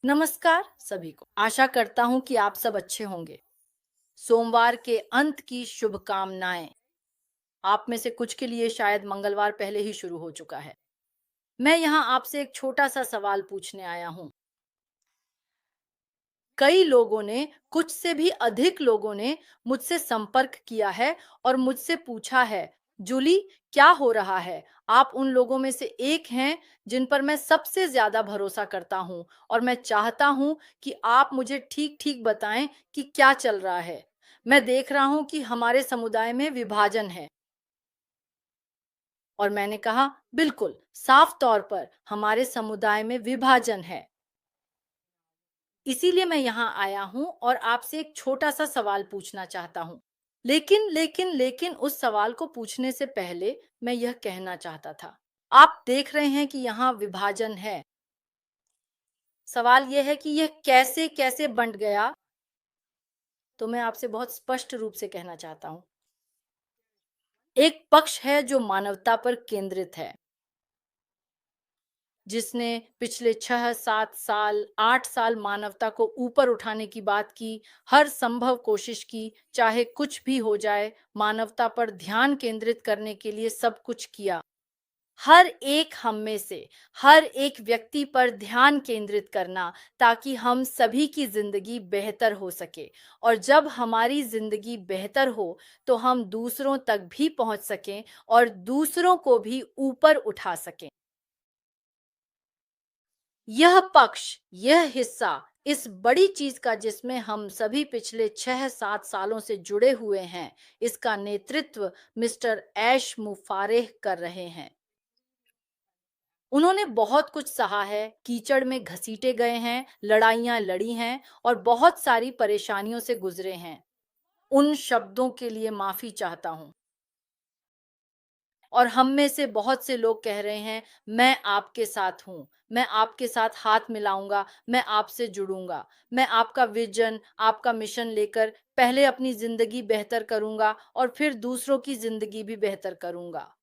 नमस्कार सभी को। आशा करता हूँ कि आप सब अच्छे होंगे। सोमवार के अंत की शुभकामनाएं। आप में से कुछ के लिए शायद मंगलवार पहले ही शुरू हो चुका है। मैं यहाँ आपसे एक छोटा सा सवाल पूछने आया हूँ। कई लोगों ने, कुछ से भी अधिक लोगों ने मुझसे संपर्क किया है और मुझसे पूछा है, जूली क्या हो रहा है? आप उन लोगों में से एक हैं जिन पर मैं सबसे ज्यादा भरोसा करता हूं और मैं चाहता हूं कि आप मुझे ठीक-ठीक बताएं कि क्या चल रहा है। मैं देख रहा हूं कि हमारे समुदाय में विभाजन है। और मैंने कहा, बिल्कुल, साफ तौर पर हमारे समुदाय में विभाजन है। इसीलिए मैं यहाँ आया हूँ और आपसे एक छोटा-सा सवाल पूछना चाहता हूँ। लेकिन उस सवाल को पूछने से पहले मैं यह कहना चाहता था। आप देख रहे हैं कि यहाँ विभाजन है। सवाल यह है कि यह कैसे-कैसे बंट गया? तो मैं आपसे बहुत स्पष्ट रूप से कहना चाहता हूँ। एक पक्ष है जो मानवता पर केंद्रित है। जिसने पिछले 6, 7 साल, 8 साल मानवता को ऊपर उठाने की बात की, हर संभव कोशिश की, चाहे कुछ भी हो जाए, मानवता पर ध्यान केंद्रित करने के लिए सब कुछ किया। हर एक हम में से, हर एक व्यक्ति पर ध्यान केंद्रित करना ताकि हम सभी की ज़िंदगी बेहतर हो सके और जब हमारी ज़िंदगी बेहतर हो, तो हम दूसरों तक भी पहुँच सकें और दूसरों को भी ऊपर उठा सकें। यह पक्ष, यह हिस्सा इस बड़ी चीज का जिसमें हम सभी पिछले 6-7 सालों से जुड़े हुए हैं, इसका नेतृत्व मिस्टर ऐश मुफारेह कर रहे हैं। उन्होंने बहुत कुछ सहा है, कीचड़ में घसीटे गए हैं, लड़ाइयां लड़ी हैं और बहुत सारी परेशानियों से गुजरे हैं। उन शब्दों के लिए माफी चाहता हूं। और हम में से बहुत से लोग कह रहे हैं, मैं आपके साथ हूँ, मैं आपके साथ हाथ मिलाऊँगा, मैं आपसे जुड़ूँगा, मैं आपका विज़न, आपका मिशन लेकर पहले अपनी ज़िंदगी बेहतर करूँगा और फिर दूसरों की ज़िंदगी भी बेहतर करूँगा।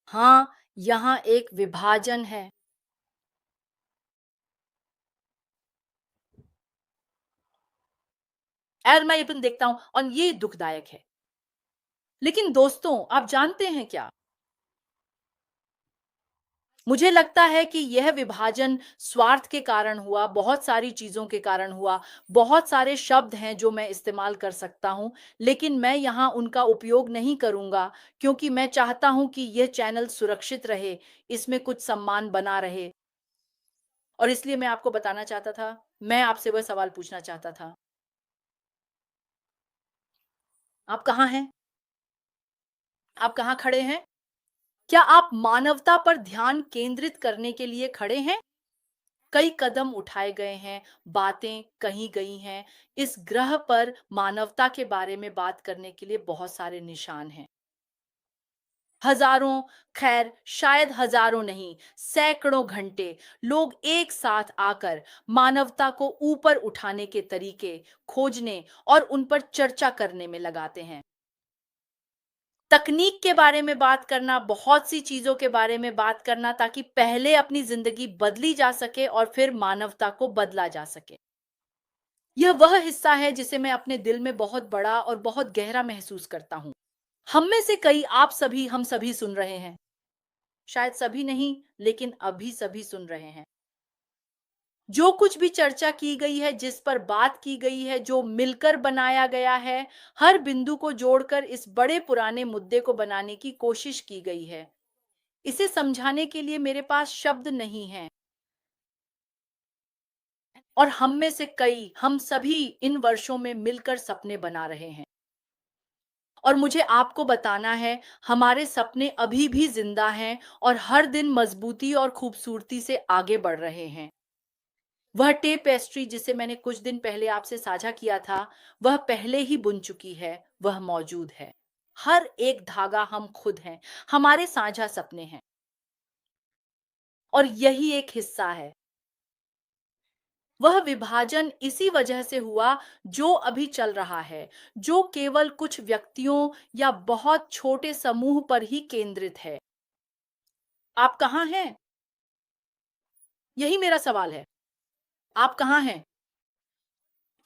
हाँ, यहाँ एक विभाजन है। और मैं ये भी देखता हूँ और ये दुखदायक है। लेकिन दोस्तों, आप जानते हैं क्या? मुझे लगता है कि यह विभाजन स्वार्थ के कारण हुआ, बहुत सारी चीज़ों के कारण हुआ, बहुत सारे शब्द हैं जो मैं इस्तेमाल कर सकता हूँ, लेकिन मैं यहाँ उनका उपयोग नहीं करूँगा क्योंकि मैं चाहता हूँ कि यह चैनल सुरक्षित रहे, इसमें कुछ सम्मान बना रहे। और इसलिए मैं आपको बताना चाहता था, मैं आपसे वह सवाल पूछना चाहता था, आप कहाँ हैं? आप कहाँ खड़े हैं? क्या आप मानवता पर ध्यान केंद्रित करने के लिए खड़े हैं? कई कदम उठाए गए हैं, बातें कही गई हैं। इस ग्रह पर मानवता के बारे में बात करने के लिए बहुत सारे निशान हैं। हज़ारों, खैर शायद हज़ारों नहीं, सैकड़ों घंटे लोग एक साथ आकर मानवता को ऊपर उठाने के तरीके खोजने और उन पर चर्चा करने में लगाते हैं। तकनीक के बारे में बात करना, बहुत सी चीज़ों के बारे में बात करना ताकि पहले अपनी ज़िंदगी बदली जा सके और फिर मानवता को बदला जा सके। यह वह हिस्सा है जिसे मैं अपने दिल में बहुत बड़ा और बहुत गहरा महसूस करता हूँ। हम में से कई, आप सभी, हम सभी सुन रहे हैं। शायद सभी नहीं, लेकिन अभी सभी सुन रहे हैं। जो कुछ भी चर्चा की गई है, जिस पर बात की गई है, जो मिलकर बनाया गया है, हर बिंदु को जोड़कर इस बड़े पुराने मुद्दे को बनाने की कोशिश की गई है। इसे समझाने के लिए मेरे पास शब्द नहीं हैं। और हम में से कई, हम सभी इन वर्षों में मिलकर सपने बना रहे हैं। और मुझे आपको बताना है, हमारे सपने अभी भी जिंदा हैं और हर दिन मजबूती और खूबसूरती से आगे बढ़ रहे हैं। वह टेपेस्ट्री जिसे मैंने कुछ दिन पहले आपसे साझा किया था, वह पहले ही बुन चुकी है, वह मौजूद है। हर एक धागा हम खुद हैं, हमारे साझा सपने हैं। और यही एक हिस्सा है। वह विभाजन इसी वजह से हुआ जो अभी चल रहा है, जो केवल कुछ व्यक्तियों या बहुत छोटे समूह पर ही केंद्रित है। आप कहाँ हैं? यही मेरा सवाल है। आप कहाँ हैं?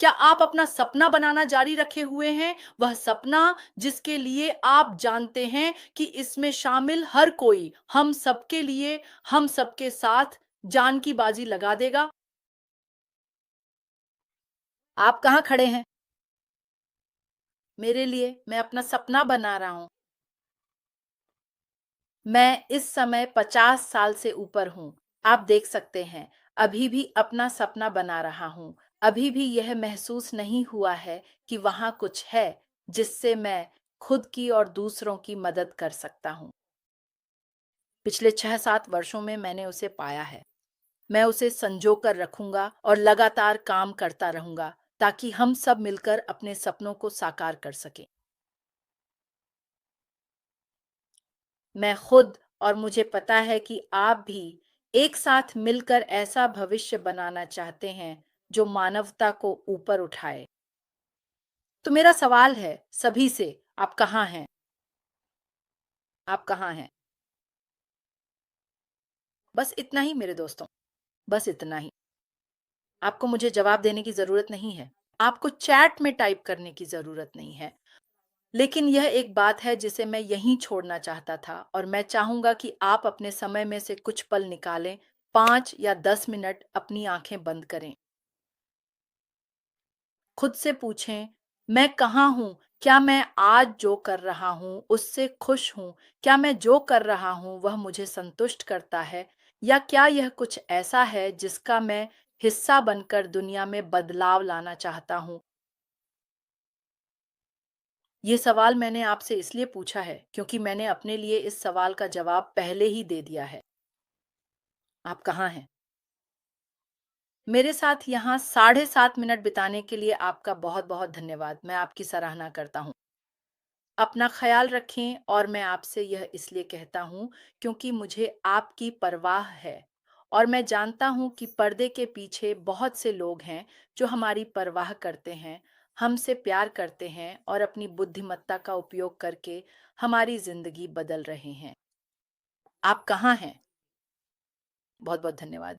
क्या आप अपना सपना बनाना जारी रखे हुए हैं? वह सपना जिसके लिए आप जानते हैं कि इसमें शामिल हर कोई हम सबके लिए, हम सबके साथ जान की बाजी लगा देगा? आप कहाँ खड़े हैं? मेरे लिए मैं अपना सपना बना रहा हूँ। मैं इस समय 50 साल से ऊपर हूँ। आप देख सकते हैं, अभी भी अपना सपना बना रहा हूँ। अभी भी यह महसूस नहीं हुआ है कि वहाँ कुछ है, जिससे मैं खुद की और दूसरों की मदद कर सकता हूँ। पिछले 6-7 वर्षों में मैंने उसे पाया है। मैं उसे संजो कर रखूँगा और लगातार काम करता रहूँगा, ताकि हम सब मिलकर अपने सपनों को साकार कर सकें। मैं खुद और मुझे पता है कि आप भी एक साथ मिलकर ऐसा भविष्य बनाना चाहते हैं जो मानवता को ऊपर उठाए। तो मेरा सवाल है सभी से, आप कहाँ हैं? आप कहाँ हैं? बस इतना ही मेरे दोस्तों, बस इतना ही। आपको मुझे जवाब देने की ज़रूरत नहीं है। आपको चैट में टाइप करने की ज़रूरत नहीं है। लेकिन यह एक बात है जिसे मैं यहीं छोड़ना चाहता था और मैं चाहूँगा कि आप अपने समय में से कुछ पल निकालें, 5 या 10 मिनट अपनी आँखें बंद करें। खुद से पूछें, मैं कहाँ हूँ? क्या मैं आज जो कर रहा हूँ, उससे खुश हूँ? क्या मैं जो कर रहा हूँ, वह मुझे संतुष्ट करता है? या क्या यह कुछ ऐसा है जिसका मैं हिस्सा बनकर दुनिया में बदलाव लाना चाहता हूँ? ये सवाल मैंने आपसे इसलिए पूछा है, क्योंकि मैंने अपने लिए इस सवाल का जवाब पहले ही दे दिया है। आप कहाँ हैं? मेरे साथ यहाँ साढ़े 7 मिनट बिताने के लिए आपका बहुत-बहुत धन्यवाद। मैं आपकी सराहना करता हूँ। अपना ख्याल रखें और मैं आपसे यह इसलिए कहता हूँ क्योंकि मुझे आपकी परवाह है और मैं जानता हूँ कि पर्दे के पीछे बहुत से लोग हैं जो हमारी परवाह करते हैं, हमसे प्यार करते हैं और अपनी बुद्धिमत्ता का उपयोग करके हमारी जिंदगी बदल रहे हैं। आप कहाँ हैं? बहुत बहुत धन्यवाद।